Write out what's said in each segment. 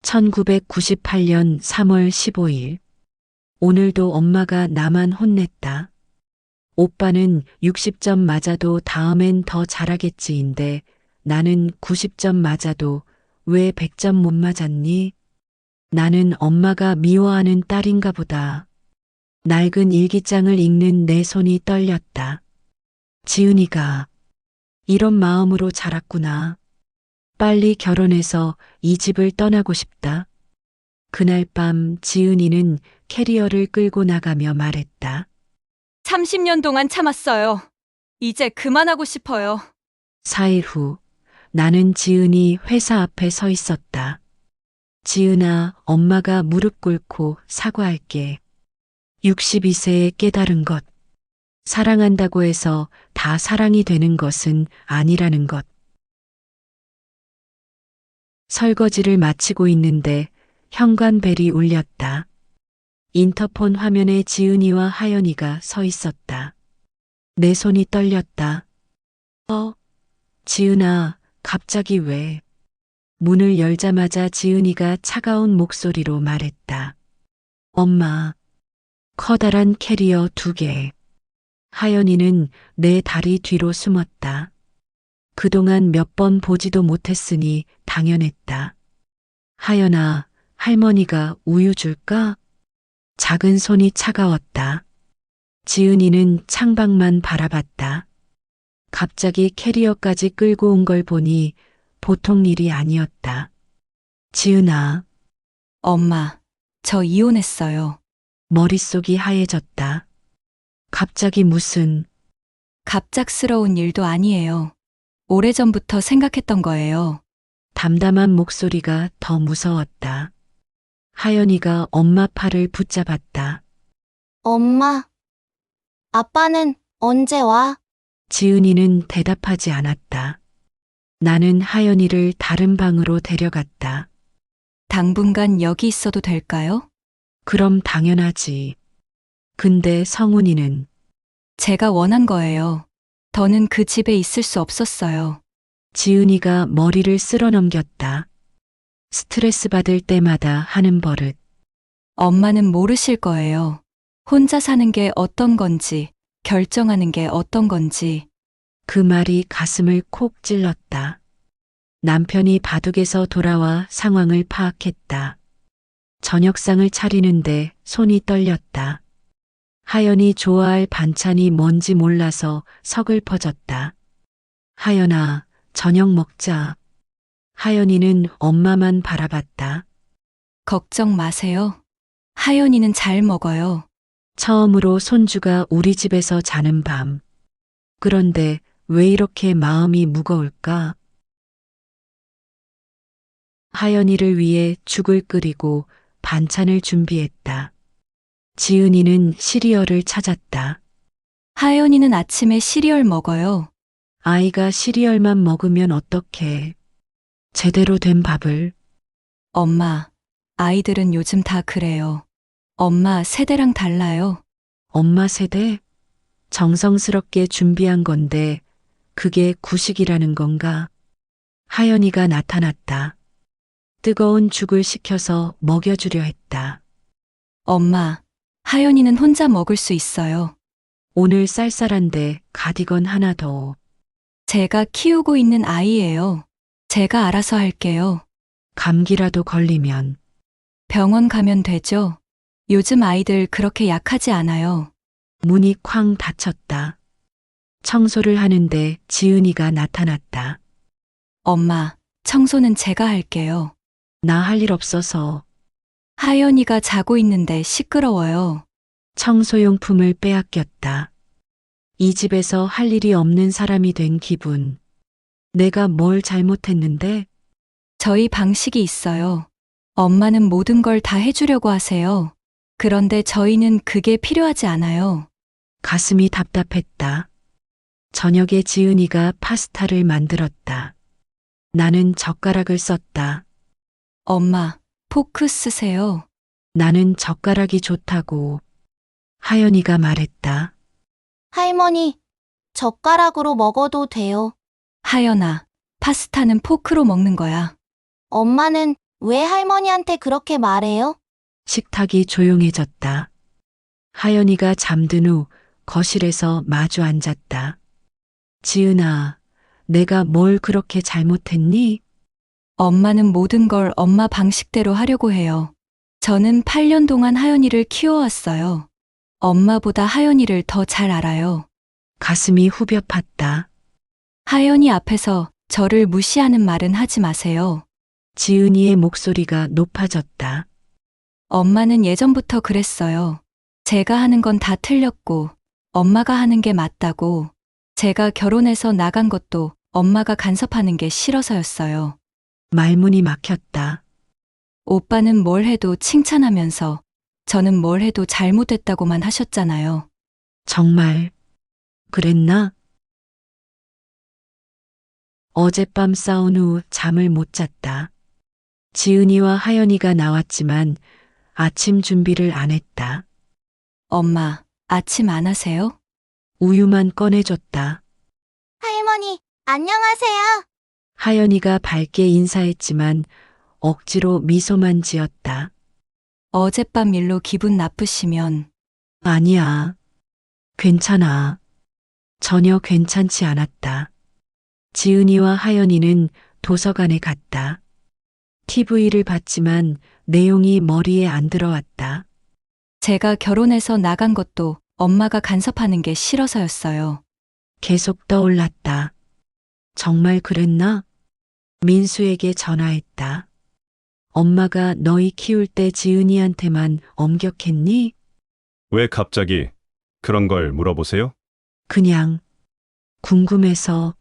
1998년 3월 15일. 오늘도 엄마가 나만 혼냈다. 오빠는 60점 맞아도 다음엔 더 잘하겠지인데 나는 90점 맞아도 왜 100점 못 맞았니? 나는 엄마가 미워하는 딸인가 보다. 낡은 일기장을 읽는 내 손이 떨렸다. 지은이가 이런 마음으로 자랐구나. 빨리 결혼해서 이 집을 떠나고 싶다. 그날 밤 지은이는 캐리어를 끌고 나가며 말했다. 30년 동안 참았어요. 이제 그만하고 싶어요. 4일 후 나는 지은이 회사 앞에 서 있었다. 지은아, 엄마가 무릎 꿇고 사과할게. 62세에 깨달은 것. 사랑한다고 해서 다 사랑이 되는 것은 아니라는 것. 설거지를 마치고 있는데 현관벨이 울렸다. 인터폰 화면에 지은이와 하연이가 서 있었다. 내 손이 떨렸다. 지은아, 갑자기 왜? 문을 열자마자 지은이가 차가운 목소리로 말했다. 엄마, 커다란 캐리어 2개. 하연이는 내 다리 뒤로 숨었다. 그동안 몇 번 보지도 못했으니 당연했다. 하연아, 할머니가 우유 줄까? 작은 손이 차가웠다. 지은이는 창밖만 바라봤다. 갑자기 캐리어까지 끌고 온 걸 보니 보통 일이 아니었다. 지은아, 엄마, 저 이혼했어요. 머릿속이 하얘졌다. 갑자기 무슨, 갑작스러운 일도 아니에요. 오래전부터 생각했던 거예요. 담담한 목소리가 더 무서웠다. 하연이가 엄마 팔을 붙잡았다. 엄마, 아빠는 언제 와? 지은이는 대답하지 않았다. 나는 하연이를 다른 방으로 데려갔다. 당분간 여기 있어도 될까요? 그럼 당연하지. 근데 성훈이는 제가 원한 거예요. 더는 그 집에 있을 수 없었어요. 지은이가 머리를 쓸어 넘겼다. 스트레스 받을 때마다 하는 버릇. 엄마는 모르실 거예요. 혼자 사는 게 어떤 건지, 결정하는 게 어떤 건지. 그 말이 가슴을 콕 찔렀다. 남편이 바둑에서 돌아와 상황을 파악했다. 저녁상을 차리는데 손이 떨렸다. 하연이 좋아할 반찬이 뭔지 몰라서 서글퍼졌다. 하연아, 저녁 먹자. 하연이는 엄마만 바라봤다. 걱정 마세요. 하연이는 잘 먹어요. 처음으로 손주가 우리 집에서 자는 밤. 그런데 왜 이렇게 마음이 무거울까? 하연이를 위해 죽을 끓이고 반찬을 준비했다. 지은이는 시리얼을 찾았다. 하연이는 아침에 시리얼 먹어요. 아이가 시리얼만 먹으면 어떡해. 제대로 된 밥을. 엄마, 아이들은 요즘 다 그래요. 엄마 세대랑 달라요. 엄마 세대? 정성스럽게 준비한 건데 그게 구식이라는 건가? 하연이가 나타났다. 뜨거운 죽을 식혀서 먹여주려 했다. 엄마, 하연이는 혼자 먹을 수 있어요. 오늘 쌀쌀한데 가디건 하나 더. 제가 키우고 있는 아이예요. 제가 알아서 할게요. 감기라도 걸리면. 병원 가면 되죠? 요즘 아이들 그렇게 약하지 않아요. 문이 쾅 닫혔다. 청소를 하는데 지은이가 나타났다. 엄마, 청소는 제가 할게요. 나 할 일 없어서. 하연이가 자고 있는데 시끄러워요. 청소용품을 빼앗겼다. 이 집에서 할 일이 없는 사람이 된 기분. 내가 뭘 잘못했는데? 저희 방식이 있어요. 엄마는 모든 걸 다 해주려고 하세요. 그런데 저희는 그게 필요하지 않아요. 가슴이 답답했다. 저녁에 지은이가 파스타를 만들었다. 나는 젓가락을 썼다. 엄마, 포크 쓰세요. 나는 젓가락이 좋다고. 하연이가 말했다. 할머니, 젓가락으로 먹어도 돼요. 하연아, 파스타는 포크로 먹는 거야. 엄마는 왜 할머니한테 그렇게 말해요? 식탁이 조용해졌다. 하연이가 잠든 후 거실에서 마주 앉았다. 지은아, 내가 뭘 그렇게 잘못했니? 엄마는 모든 걸 엄마 방식대로 하려고 해요. 저는 8년 동안 하연이를 키워왔어요. 엄마보다 하연이를 더 잘 알아요. 가슴이 후벼 팠다. 하연이 앞에서 저를 무시하는 말은 하지 마세요. 지은이의 목소리가 높아졌다. 엄마는 예전부터 그랬어요. 제가 하는 건 다 틀렸고, 엄마가 하는 게 맞다고. 제가 결혼해서 나간 것도 엄마가 간섭하는 게 싫어서였어요. 말문이 막혔다. 오빠는 뭘 해도 칭찬하면서 저는 뭘 해도 잘못했다고만 하셨잖아요. 정말 그랬나? 어젯밤 싸운 후 잠을 못 잤다. 지은이와 하연이가 나왔지만 아침 준비를 안 했다. 엄마, 아침 안 하세요? 우유만 꺼내줬다. 할머니, 안녕하세요. 하연이가 밝게 인사했지만 억지로 미소만 지었다. 어젯밤 일로 기분 나쁘시면 아니야. 괜찮아. 전혀 괜찮지 않았다. 지은이와 하연이는 도서관에 갔다. TV를 봤지만 내용이 머리에 안 들어왔다. 제가 결혼해서 나간 것도 엄마가 간섭하는 게 싫어서였어요. 계속 떠올랐다. 정말 그랬나? 민수에게 전화했다. 엄마가 너희 키울 때 지은이한테만 엄격했니? 왜 갑자기 그런 걸 물어보세요? 그냥 궁금해서.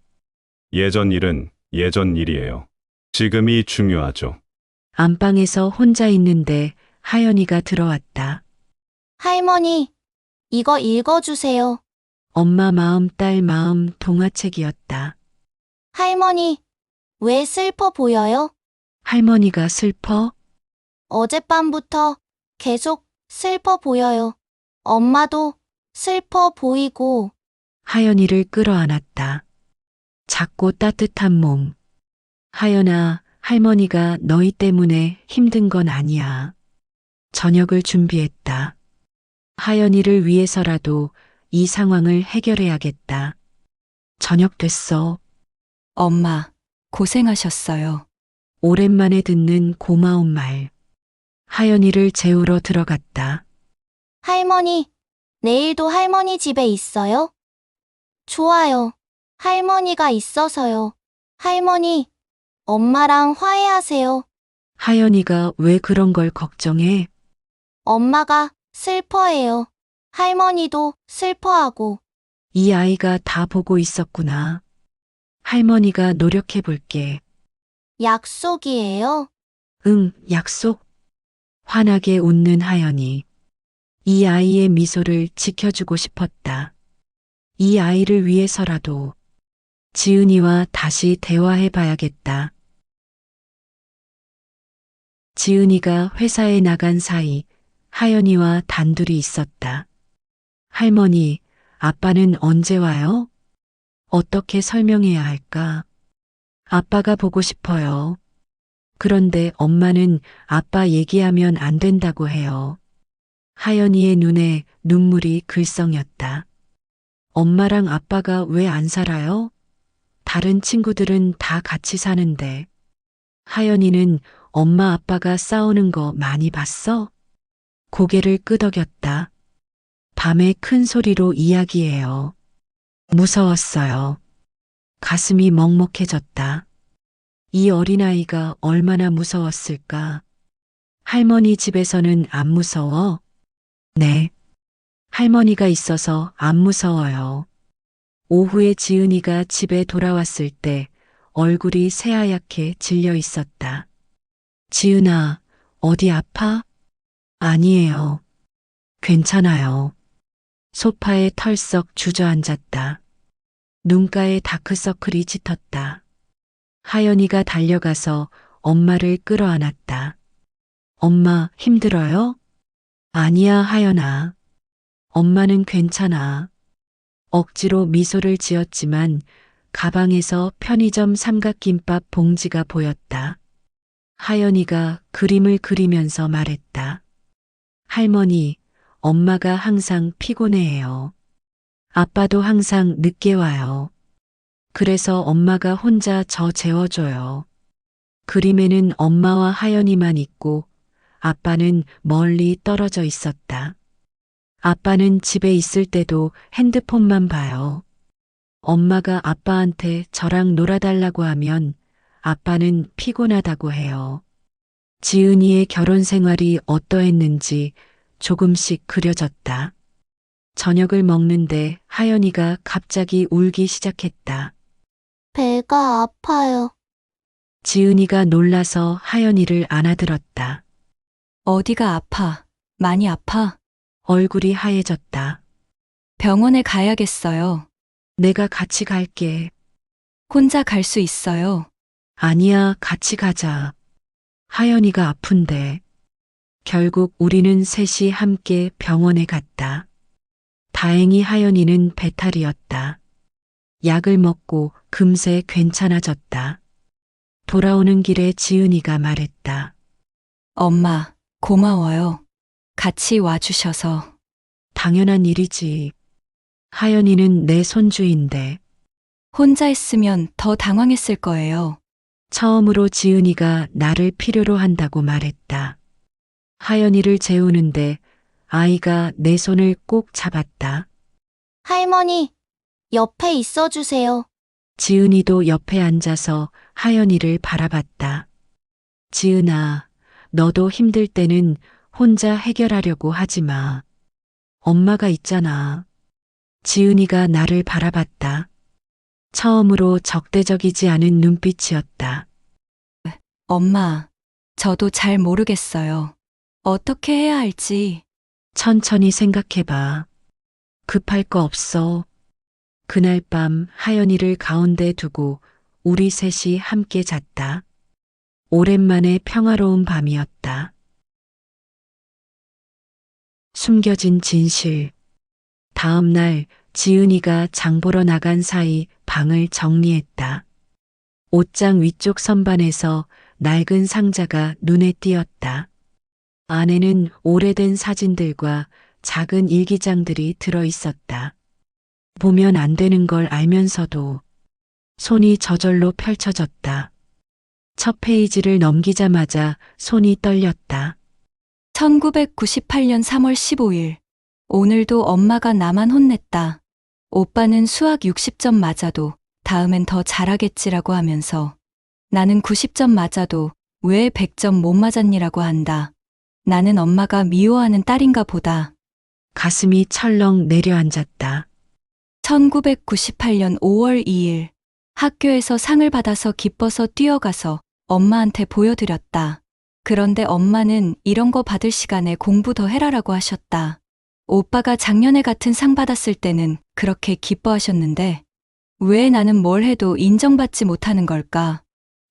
예전 일은 예전 일이에요. 지금이 중요하죠. 안방에서 혼자 있는데 하연이가 들어왔다. 할머니, 이거 읽어주세요. 엄마 마음 딸 마음 동화책이었다. 할머니, 왜 슬퍼 보여요? 할머니가 슬퍼? 어젯밤부터 계속 슬퍼 보여요. 엄마도 슬퍼 보이고. 하연이를 끌어안았다. 작고 따뜻한 몸. 하연아, 할머니가 너희 때문에 힘든 건 아니야. 저녁을 준비했다. 하연이를 위해서라도 이 상황을 해결해야겠다. 저녁 됐어. 엄마, 고생하셨어요. 오랜만에 듣는 고마운 말. 하연이를 재우러 들어갔다. 할머니, 내일도 할머니 집에 있어요? 좋아요. 할머니가 있어서요. 할머니, 엄마랑 화해하세요. 하연이가 왜 그런 걸 걱정해? 엄마가 슬퍼해요. 할머니도 슬퍼하고. 이 아이가 다 보고 있었구나. 할머니가 노력해 볼게. 약속이에요. 응, 약속. 환하게 웃는 하연이. 이 아이의 미소를 지켜주고 싶었다. 이 아이를 위해서라도 지은이와 다시 대화해 봐야겠다. 지은이가 회사에 나간 사이 하연이와 단둘이 있었다. 할머니, 아빠는 언제 와요? 어떻게 설명해야 할까? 아빠가 보고 싶어요. 그런데 엄마는 아빠 얘기하면 안 된다고 해요. 하연이의 눈에 눈물이 글썽였다. 엄마랑 아빠가 왜 안 살아요? 다른 친구들은 다 같이 사는데. 하연이는 엄마 아빠가 싸우는 거 많이 봤어? 고개를 끄덕였다. 밤에 큰 소리로 이야기해요. 무서웠어요. 가슴이 먹먹해졌다. 이 어린아이가 얼마나 무서웠을까? 할머니 집에서는 안 무서워? 네. 할머니가 있어서 안 무서워요. 오후에 지은이가 집에 돌아왔을 때 얼굴이 새하얗게 질려 있었다. 지은아, 어디 아파? 아니에요. 괜찮아요. 소파에 털썩 주저앉았다. 눈가에 다크서클이 짙었다. 하연이가 달려가서 엄마를 끌어안았다. 엄마, 힘들어요? 아니야, 하연아. 엄마는 괜찮아. 억지로 미소를 지었지만 가방에서 편의점 삼각김밥 봉지가 보였다. 하연이가 그림을 그리면서 말했다. 할머니, 엄마가 항상 피곤해해요. 아빠도 항상 늦게 와요. 그래서 엄마가 혼자 저 재워줘요. 그림에는 엄마와 하연이만 있고 아빠는 멀리 떨어져 있었다. 아빠는 집에 있을 때도 핸드폰만 봐요. 엄마가 아빠한테 저랑 놀아달라고 하면 아빠는 피곤하다고 해요. 지은이의 결혼 생활이 어떠했는지 조금씩 그려졌다. 저녁을 먹는데 하연이가 갑자기 울기 시작했다. 배가 아파요. 지은이가 놀라서 하연이를 안아들었다. 어디가 아파? 많이 아파? 얼굴이 하얘졌다. 병원에 가야겠어요. 내가 같이 갈게. 혼자 갈 수 있어요. 아니야, 같이 가자. 하연이가 아픈데. 결국 우리는 셋이 함께 병원에 갔다. 다행히 하연이는 배탈이었다. 약을 먹고 금세 괜찮아졌다. 돌아오는 길에 지은이가 말했다. 엄마, 고마워요. 같이 와주셔서. 당연한 일이지. 하연이는 내 손주인데. 혼자 있으면 더 당황했을 거예요. 처음으로 지은이가 나를 필요로 한다고 말했다. 하연이를 재우는데 아이가 내 손을 꼭 잡았다. 할머니, 옆에 있어 주세요. 지은이도 옆에 앉아서 하연이를 바라봤다. 지은아, 너도 힘들 때는 혼자 해결하려고 하지 마. 엄마가 있잖아. 지은이가 나를 바라봤다. 처음으로 적대적이지 않은 눈빛이었다. 엄마, 저도 잘 모르겠어요. 어떻게 해야 할지. 천천히 생각해봐. 급할 거 없어. 그날 밤 하연이를 가운데 두고 우리 셋이 함께 잤다. 오랜만에 평화로운 밤이었다. 숨겨진 진실. 다음 날 지은이가 장 보러 나간 사이 방을 정리했다. 옷장 위쪽 선반에서 낡은 상자가 눈에 띄었다. 안에는 오래된 사진들과 작은 일기장들이 들어 있었다. 보면 안 되는 걸 알면서도 손이 저절로 펼쳐졌다. 첫 페이지를 넘기자마자 손이 떨렸다. 1998년 3월 15일. 오늘도 엄마가 나만 혼냈다. 오빠는 수학 60점 맞아도 다음엔 더 잘하겠지라고 하면서 나는 90점 맞아도 왜 100점 못 맞았니라고 한다. 나는 엄마가 미워하는 딸인가 보다. 가슴이 철렁 내려앉았다. 1998년 5월 2일. 학교에서 상을 받아서 기뻐서 뛰어가서 엄마한테 보여드렸다. 그런데 엄마는 이런 거 받을 시간에 공부 더 해라라고 하셨다. 오빠가 작년에 같은 상 받았을 때는 그렇게 기뻐하셨는데 왜 나는 뭘 해도 인정받지 못하는 걸까?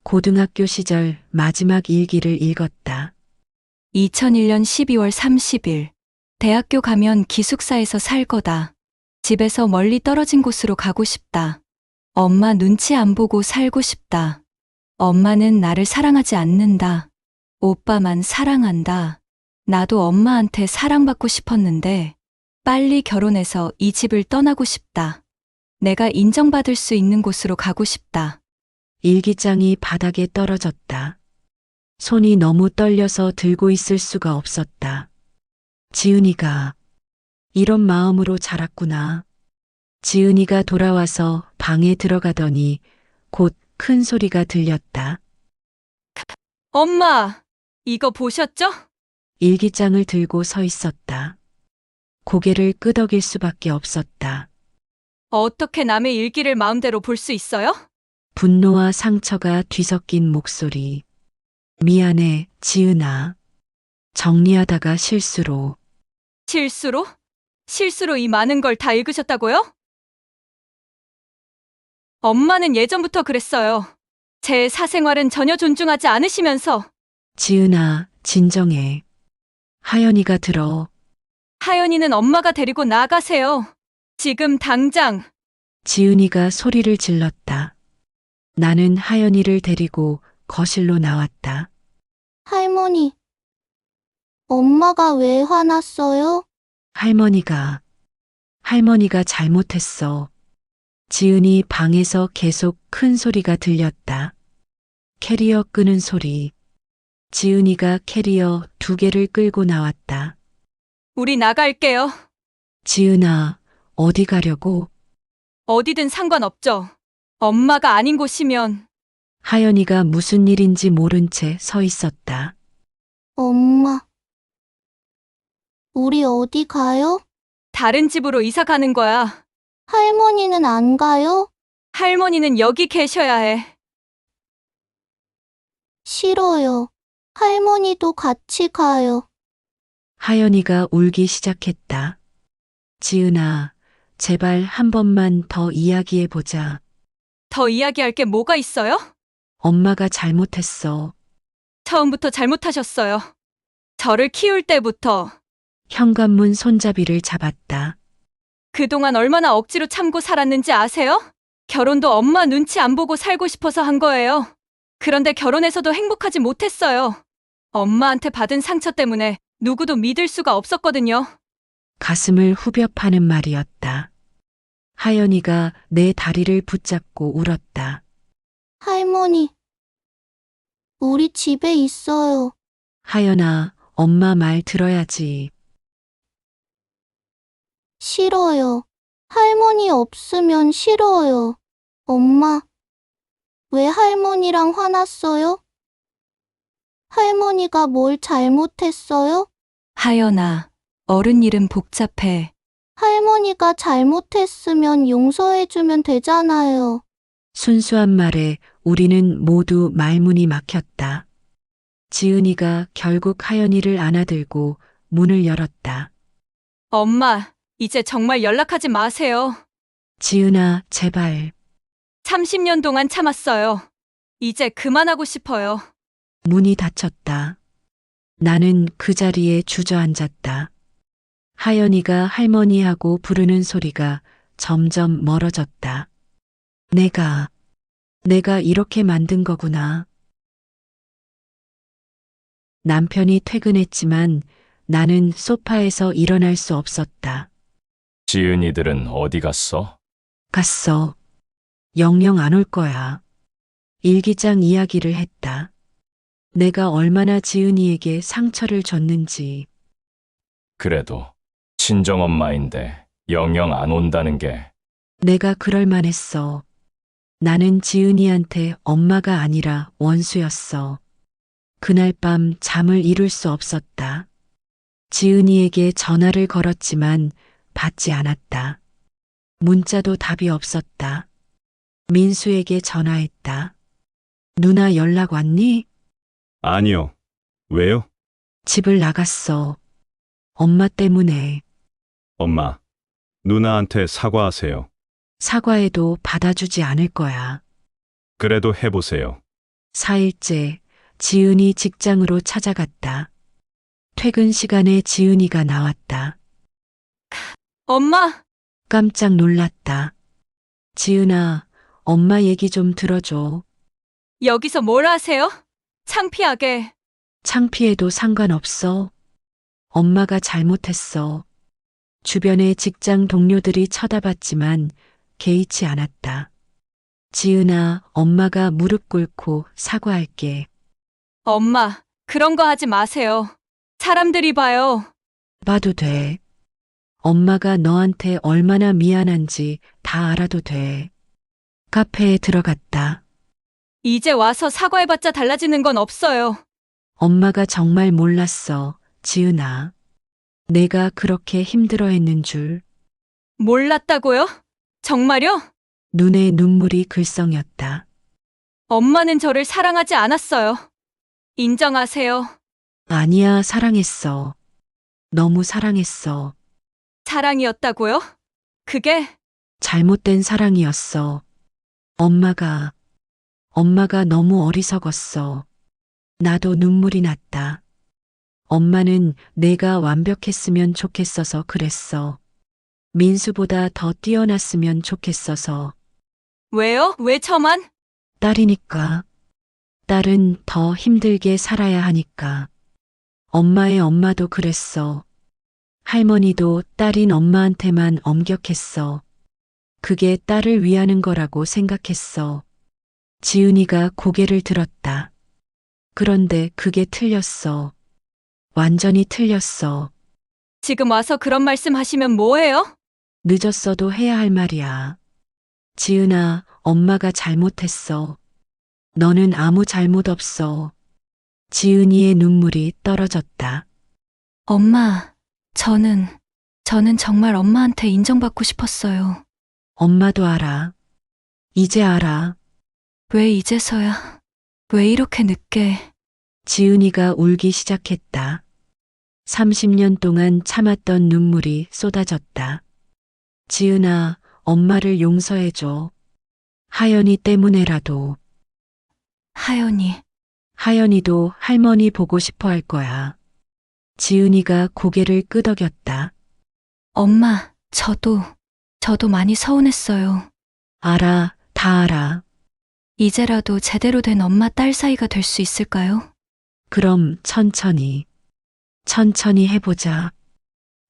고등학교 시절 마지막 일기를 읽었다. 2001년 12월 30일. 대학교 가면 기숙사에서 살 거다. 집에서 멀리 떨어진 곳으로 가고 싶다. 엄마 눈치 안 보고 살고 싶다. 엄마는 나를 사랑하지 않는다. 오빠만 사랑한다. 나도 엄마한테 사랑받고 싶었는데 빨리 결혼해서 이 집을 떠나고 싶다. 내가 인정받을 수 있는 곳으로 가고 싶다. 일기장이 바닥에 떨어졌다. 손이 너무 떨려서 들고 있을 수가 없었다. 지은이가 이런 마음으로 자랐구나. 지은이가 돌아와서 방에 들어가더니 곧 큰 소리가 들렸다. 엄마, 이거 보셨죠? 일기장을 들고 서 있었다. 고개를 끄덕일 수밖에 없었다. 어떻게 남의 일기를 마음대로 볼 수 있어요? 분노와 상처가 뒤섞인 목소리. 미안해, 지은아. 정리하다가 실수로. 실수로? 실수로 이 많은 걸 다 읽으셨다고요? 엄마는 예전부터 그랬어요. 제 사생활은 전혀 존중하지 않으시면서. 지은아, 진정해. 하연이가 들어. 하연이는 엄마가 데리고 나가세요. 지금 당장. 지은이가 소리를 질렀다. 나는 하연이를 데리고 거실로 나왔다. 할머니, 엄마가 왜 화났어요? 할머니가 잘못했어. 지은이 방에서 계속 큰 소리가 들렸다. 캐리어 끄는 소리. 지은이가 캐리어 2개를 끌고 나왔다. 우리 나갈게요. 지은아, 어디 가려고? 어디든 상관없죠. 엄마가 아닌 곳이면. 하연이가 무슨 일인지 모른 채 서 있었다. 엄마, 우리 어디 가요? 다른 집으로 이사 가는 거야. 할머니는 안 가요? 할머니는 여기 계셔야 해. 싫어요. 할머니도 같이 가요. 하연이가 울기 시작했다. 지은아, 제발 한 번만 더 이야기해보자. 더 이야기할 게 뭐가 있어요? 엄마가 잘못했어. 처음부터 잘못하셨어요. 저를 키울 때부터. 현관문 손잡이를 잡았다. 그동안 얼마나 억지로 참고 살았는지 아세요? 결혼도 엄마 눈치 안 보고 살고 싶어서 한 거예요. 그런데 결혼해서도 행복하지 못했어요. 엄마한테 받은 상처 때문에 누구도 믿을 수가 없었거든요. 가슴을 후벼 파는 말이었다. 하연이가 내 다리를 붙잡고 울었다. 할머니, 우리 집에 있어요. 하연아, 엄마 말 들어야지. 싫어요. 할머니 없으면 싫어요. 엄마, 왜 할머니랑 화났어요? 할머니가 뭘 잘못했어요? 하연아, 어른 일은 복잡해. 할머니가 잘못했으면 용서해주면 되잖아요. 순수한 말에 우리는 모두 말문이 막혔다. 지은이가 결국 하연이를 안아들고 문을 열었다. 엄마, 이제 정말 연락하지 마세요. 지은아, 제발. 30년 동안 참았어요. 이제 그만하고 싶어요. 문이 닫혔다. 나는 그 자리에 주저앉았다. 하연이가 할머니하고 부르는 소리가 점점 멀어졌다. 내가 이렇게 만든 거구나. 남편이 퇴근했지만 나는 소파에서 일어날 수 없었다. 지은이들은 어디 갔어? 갔어. 영영 안 올 거야. 일기장 이야기를 했다. 내가 얼마나 지은이에게 상처를 줬는지. 그래도 친정엄마인데 영영 안 온다는 게 내가 그럴 만했어. 나는 지은이한테 엄마가 아니라 원수였어. 그날 밤 잠을 이룰 수 없었다. 지은이에게 전화를 걸었지만 받지 않았다. 문자도 답이 없었다. 민수에게 전화했다. 누나 연락 왔니? 아니요. 왜요? 집을 나갔어. 엄마 때문에. 엄마, 누나한테 사과하세요. 사과해도 받아주지 않을 거야. 그래도 해보세요. 4일째 지은이 직장으로 찾아갔다. 퇴근 시간에 지은이가 나왔다. 엄마, 깜짝 놀랐다. 지은아, 엄마 얘기 좀 들어줘. 여기서 뭘 하세요? 창피하게. 창피해도 상관없어. 엄마가 잘못했어. 주변의 직장 동료들이 쳐다봤지만 개의치 않았다. 지은아, 엄마가 무릎 꿇고 사과할게. 엄마, 그런 거 하지 마세요. 사람들이 봐요. 봐도 돼. 엄마가 너한테 얼마나 미안한지 다 알아도 돼. 카페에 들어갔다. 이제 와서 사과해봤자 달라지는 건 없어요. 엄마가 정말 몰랐어, 지은아. 내가 그렇게 힘들어했는 줄. 몰랐다고요? 정말요? 눈에 눈물이 글썽였다. 엄마는 저를 사랑하지 않았어요. 인정하세요. 아니야, 사랑했어. 너무 사랑했어. 사랑이었다고요? 그게 잘못된 사랑이었어. 엄마가 너무 어리석었어. 나도 눈물이 났다. 엄마는 내가 완벽했으면 좋겠어서 그랬어. 민수보다 더 뛰어났으면 좋겠어서. 왜요? 왜 저만? 딸이니까. 딸은 더 힘들게 살아야 하니까. 엄마의 엄마도 그랬어. 할머니도 딸인 엄마한테만 엄격했어. 그게 딸을 위하는 거라고 생각했어. 지은이가 고개를 들었다. 그런데 그게 틀렸어. 완전히 틀렸어. 지금 와서 그런 말씀 하시면 뭐예요? 늦었어도 해야 할 말이야. 지은아, 엄마가 잘못했어. 너는 아무 잘못 없어. 지은이의 눈물이 떨어졌다. 엄마, 저는 정말 엄마한테 인정받고 싶었어요. 엄마도 알아. 이제 알아. 왜 이제서야? 왜 이렇게 늦게? 지은이가 울기 시작했다. 30년 동안 참았던 눈물이 쏟아졌다. 지은아, 엄마를 용서해줘. 하연이 때문에라도. 하연이, 하연이도 할머니 보고 싶어 할 거야. 지은이가 고개를 끄덕였다. 엄마, 저도 많이 서운했어요. 알아, 다 알아. 이제라도 제대로 된 엄마 딸 사이가 될 수 있을까요? 그럼 천천히 해보자.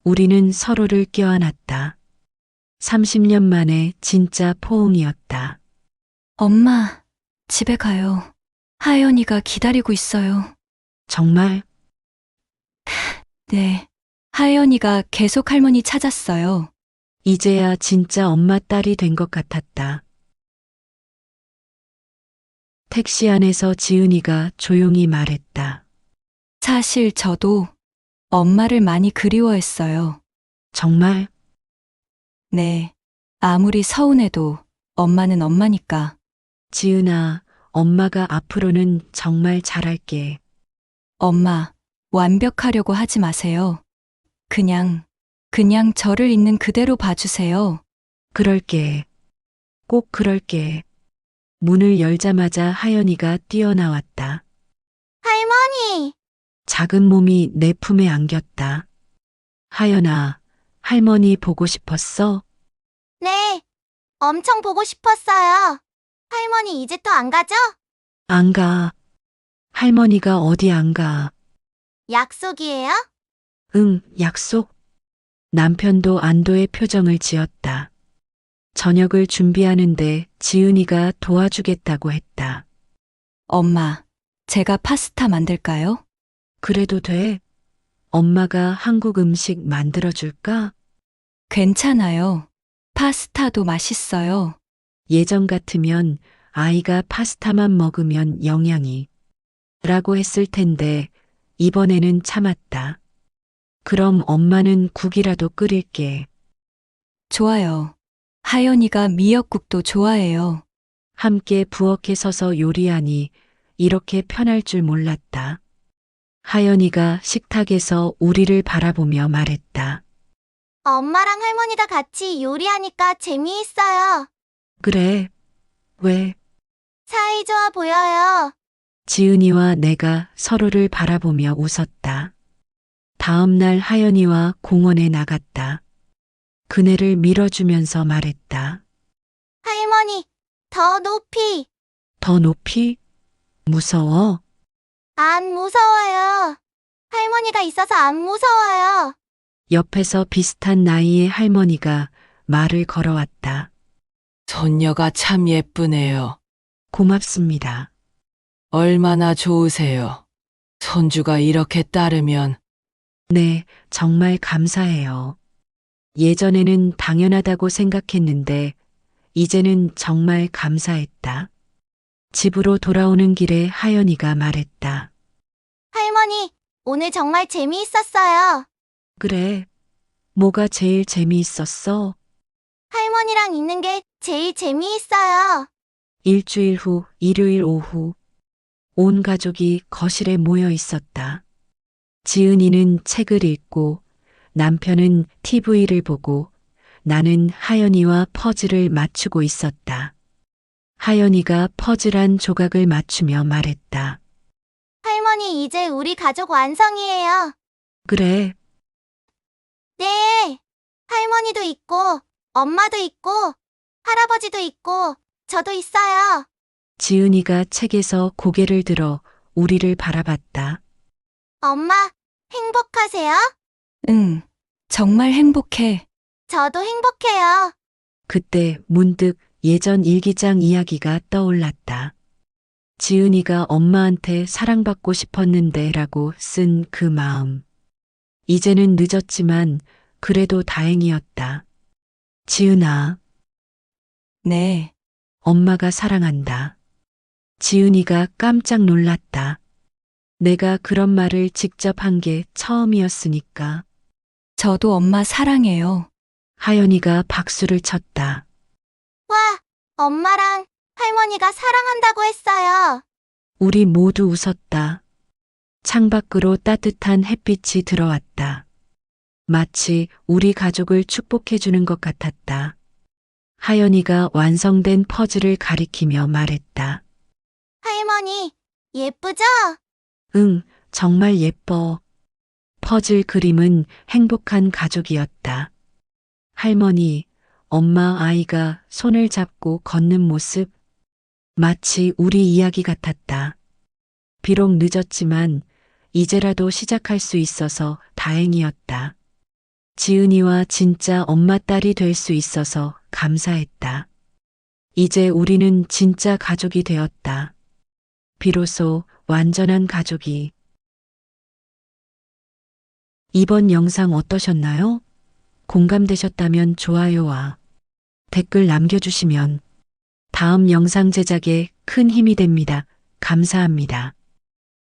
우리는 서로를 껴안았다. 30년 만에 진짜 포옹이었다. 엄마, 집에 가요. 하연이가 기다리고 있어요. 정말? 네. 하연이가 계속 할머니 찾았어요. 이제야 진짜 엄마 딸이 된 것 같았다. 택시 안에서 지은이가 조용히 말했다. 사실 저도 엄마를 많이 그리워했어요. 정말? 네. 아무리 서운해도 엄마는 엄마니까. 지은아, 엄마가 앞으로는 정말 잘할게. 엄마, 완벽하려고 하지 마세요. 그냥 저를 있는 그대로 봐주세요. 그럴게. 꼭 그럴게. 문을 열자마자 하연이가 뛰어나왔다. 할머니! 작은 몸이 내 품에 안겼다. 하연아, 할머니 보고 싶었어? 네, 엄청 보고 싶었어요. 할머니 이제 또 안 가죠? 안 가. 할머니가 어디 안 가. 약속이에요? 응, 약속. 남편도 안도의 표정을 지었다. 저녁을 준비하는데 지은이가 도와주겠다고 했다. 엄마, 제가 파스타 만들까요? 그래도 돼? 엄마가 한국 음식 만들어줄까? 괜찮아요. 파스타도 맛있어요. 예전 같으면 아이가 파스타만 먹으면 영양이 라고 했을 텐데 이번에는 참았다. 그럼 엄마는 국이라도 끓일게. 좋아요. 하연이가 미역국도 좋아해요. 함께 부엌에 서서 요리하니 이렇게 편할 줄 몰랐다. 하연이가 식탁에서 우리를 바라보며 말했다. 엄마랑 할머니가 같이 요리하니까 재미있어요. 그래. 왜? 사이좋아 보여요. 지은이와 내가 서로를 바라보며 웃었다. 다음 날 하연이와 공원에 나갔다. 그네를 밀어주면서 말했다. 할머니, 더 높이. 더 높이? 무서워? 안 무서워요. 할머니가 있어서 안 무서워요. 옆에서 비슷한 나이의 할머니가 말을 걸어왔다. 손녀가 참 예쁘네요. 고맙습니다. 얼마나 좋으세요. 손주가 이렇게 따르면 네, 정말 감사해요. 예전에는 당연하다고 생각했는데, 이제는 정말 감사했다. 집으로 돌아오는 길에 하연이가 말했다. 할머니, 오늘 정말 재미있었어요. 그래. 뭐가 제일 재미있었어? 할머니랑 있는 게 제일 재미있어요. 일주일 후 일요일 오후, 온 가족이 거실에 모여 있었다. 지은이는 책을 읽고, 남편은 TV를 보고, 나는 하연이와 퍼즐을 맞추고 있었다. 하연이가 퍼즐한 조각을 맞추며 말했다. 할머니, 이제 우리 가족 완성이에요. 그래, 네. 할머니도 있고, 엄마도 있고, 할아버지도 있고, 저도 있어요. 지은이가 책에서 고개를 들어 우리를 바라봤다. 엄마, 행복하세요? 응, 정말 행복해. 저도 행복해요. 그때 문득 예전 일기장 이야기가 떠올랐다. 지은이가 엄마한테 사랑받고 싶었는데 라고 쓴 그 마음. 이제는 늦었지만 그래도 다행이었다. 지은아, 네, 엄마가 사랑한다. 지은이가 깜짝 놀랐다. 내가 그런 말을 직접 한 게 처음이었으니까. 저도 엄마 사랑해요. 하연이가 박수를 쳤다. 와, 엄마랑 할머니가 사랑한다고 했어요. 우리 모두 웃었다. 창밖으로 따뜻한 햇빛이 들어왔다. 마치 우리 가족을 축복해주는 것 같았다. 하연이가 완성된 퍼즐을 가리키며 말했다. 할머니, 예쁘죠? 응, 정말 예뻐. 퍼즐 그림은 행복한 가족이었다. 할머니, 엄마, 아이가 손을 잡고 걷는 모습, 마치 우리 이야기 같았다. 비록 늦었지만 이제라도 시작할 수 있어서 다행이었다. 지은이와 진짜 엄마 딸이 될 수 있어서 감사했다. 이제 우리는 진짜 가족이 되었다. 비로소 완전한 가족이. 이번 영상 어떠셨나요? 공감되셨다면 좋아요와 댓글 남겨주시면 다음 영상 제작에 큰 힘이 됩니다. 감사합니다.